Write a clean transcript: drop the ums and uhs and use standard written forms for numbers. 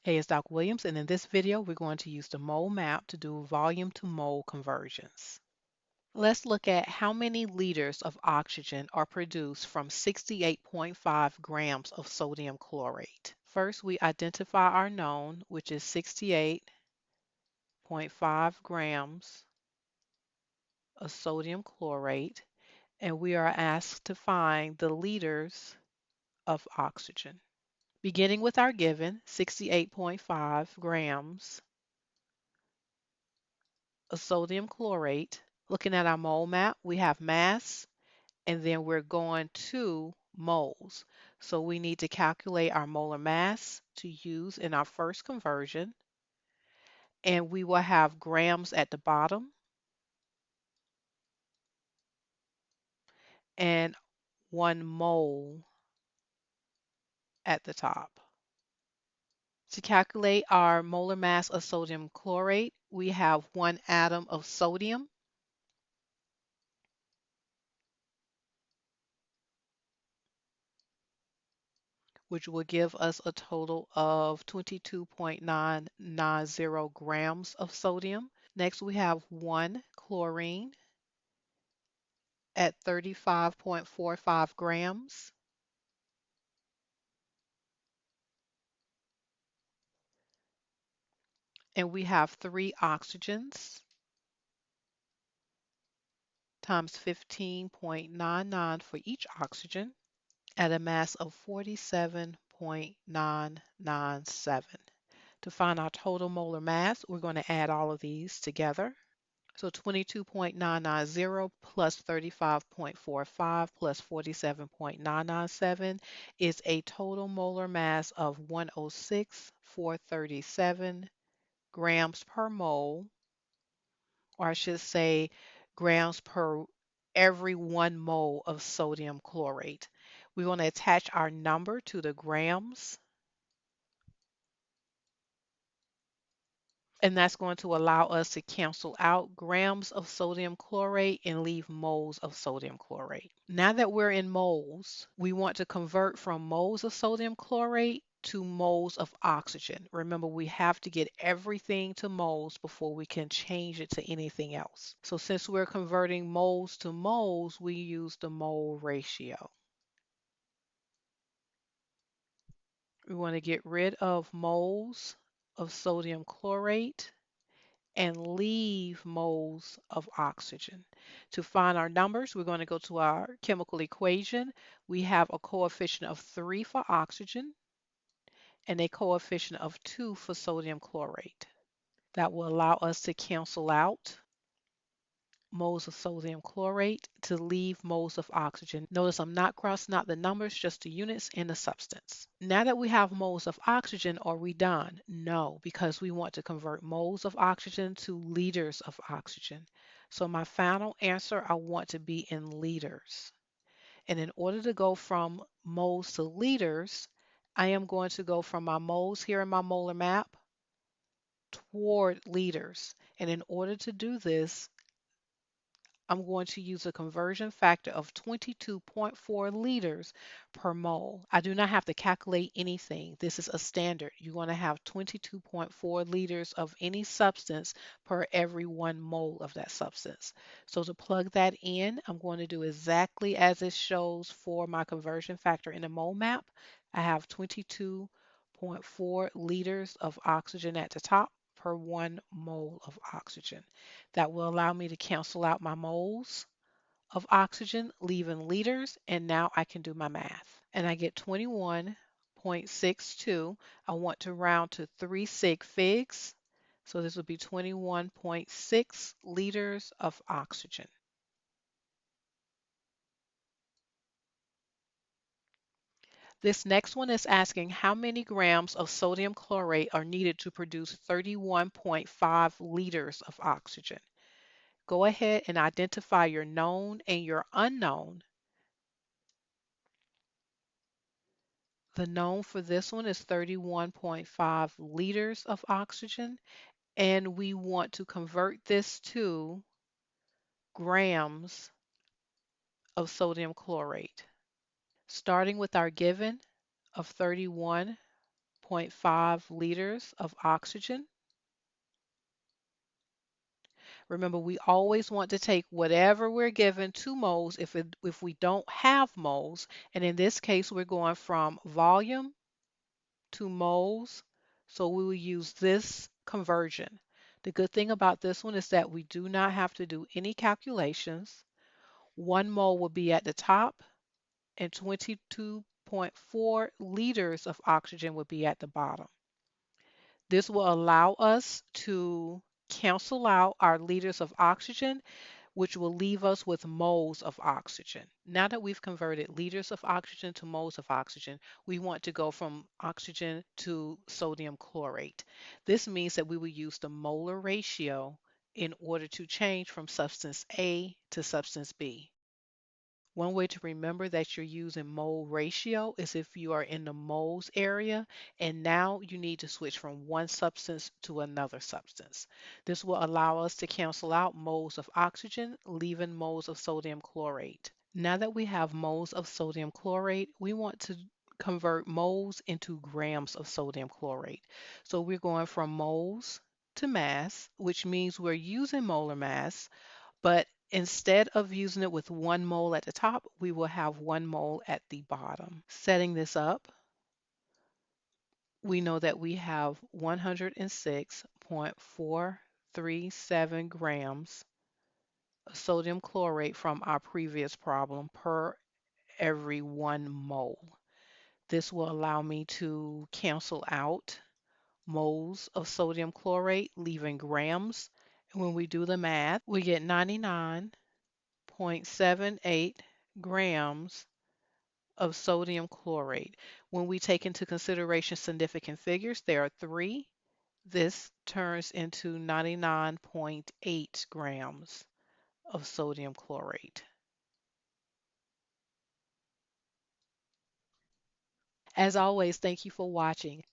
Hey, it's Doc Williams, and in this video, we're going to use the mole map to do volume to mole conversions. Let's look at how many liters of oxygen are produced from 68.5 grams of sodium chlorate. First, we identify our known, which is 68.5 grams of sodium chlorate, and we are asked to find the liters of oxygen. Beginning with our given, 68.5 grams of sodium chlorate. Looking at our mole map, we have mass, and then we're going to moles. So we need to calculate our molar mass to use in our first conversion, and we will have grams at the bottom and 1 mole at the top. To calculate our molar mass of sodium chlorate, we have 1 atom of sodium, which will give us a total of 22.990 grams of sodium. Next, we have 1 chlorine at 35.45 grams. And we have 3 oxygens times 15.99 for each oxygen at a mass of 47.997. To find our total molar mass, we're going to add all of these together. So 22.990 plus 35.45 plus 47.997 is a total molar mass of 106,437 grams per mole, or I should say grams per every 1 mole of sodium chlorate. We want to attach our number to the grams, and that's going to allow us to cancel out grams of sodium chlorate and leave moles of sodium chlorate. Now that we're in moles, we want to convert from moles of sodium chlorate to moles of oxygen. Remember, we have to get everything to moles before we can change it to anything else. So since we're converting moles to moles, we use the mole ratio. We want to get rid of moles of sodium chlorate and leave moles of oxygen. To find our numbers, we're going to go to our chemical equation. We have a coefficient of 3 for oxygen and a coefficient of 2 for sodium chlorate. That will allow us to cancel out moles of sodium chlorate to leave moles of oxygen. Notice I'm not crossing out the numbers, just the units and the substance. Now that we have moles of oxygen, are we done? No, because we want to convert moles of oxygen to liters of oxygen. So my final answer, I want to be in liters. And in order to go from moles to liters, I am going to go from my moles here in my molar map toward liters. And in order to do this, I'm going to use a conversion factor of 22.4 liters per mole. I do not have to calculate anything. This is a standard. You're going to have 22.4 liters of any substance per every 1 mole of that substance. So to plug that in, I'm going to do exactly as it shows for my conversion factor in the mole map. I have 22.4 liters of oxygen at the top per 1 mole of oxygen. That will allow me to cancel out my moles of oxygen, leaving liters, and now I can do my math. And I get 21.62. I want to round to 3 sig figs, so this would be 21.6 liters of oxygen. This next one is asking how many grams of sodium chlorate are needed to produce 31.5 liters of oxygen. Go ahead and identify your known and your unknown. The known for this one is 31.5 liters of oxygen, and we want to convert this to grams of sodium chlorate. Starting with our given of 31.5 22.5 liters of oxygen. Remember, we always want to take whatever we're given to moles if we don't have moles. And in this case, we're going from volume to moles. So we will use this conversion. The good thing about this one is that we do not have to do any calculations. 1 mole will be at the top and 22.4 liters of oxygen will be at the bottom. This will allow us to cancel out our liters of oxygen, which will leave us with moles of oxygen. Now that we've converted liters of oxygen to moles of oxygen, we want to go from oxygen to sodium chlorate. This means that we will use the molar ratio in order to change from substance A to substance B. One way to remember that you're using mole ratio is if you are in the moles area and now you need to switch from one substance to another substance. This will allow us to cancel out moles of oxygen, leaving moles of sodium chlorate. Now that we have moles of sodium chlorate, we want to convert moles into grams of sodium chlorate. So we're going from moles to mass, which means we're using molar mass, but instead of using it with 1 mole at the top, we will have 1 mole at the bottom. Setting this up, we know that we have 106.437 grams of sodium chlorate from our previous problem per every 1 mole. This will allow me to cancel out moles of sodium chlorate, leaving grams. And when we do the math, we get 99.78 grams of sodium chlorate. When we take into consideration significant figures, there are three. This turns into 99.8 grams of sodium chlorate. As always, thank you for watching.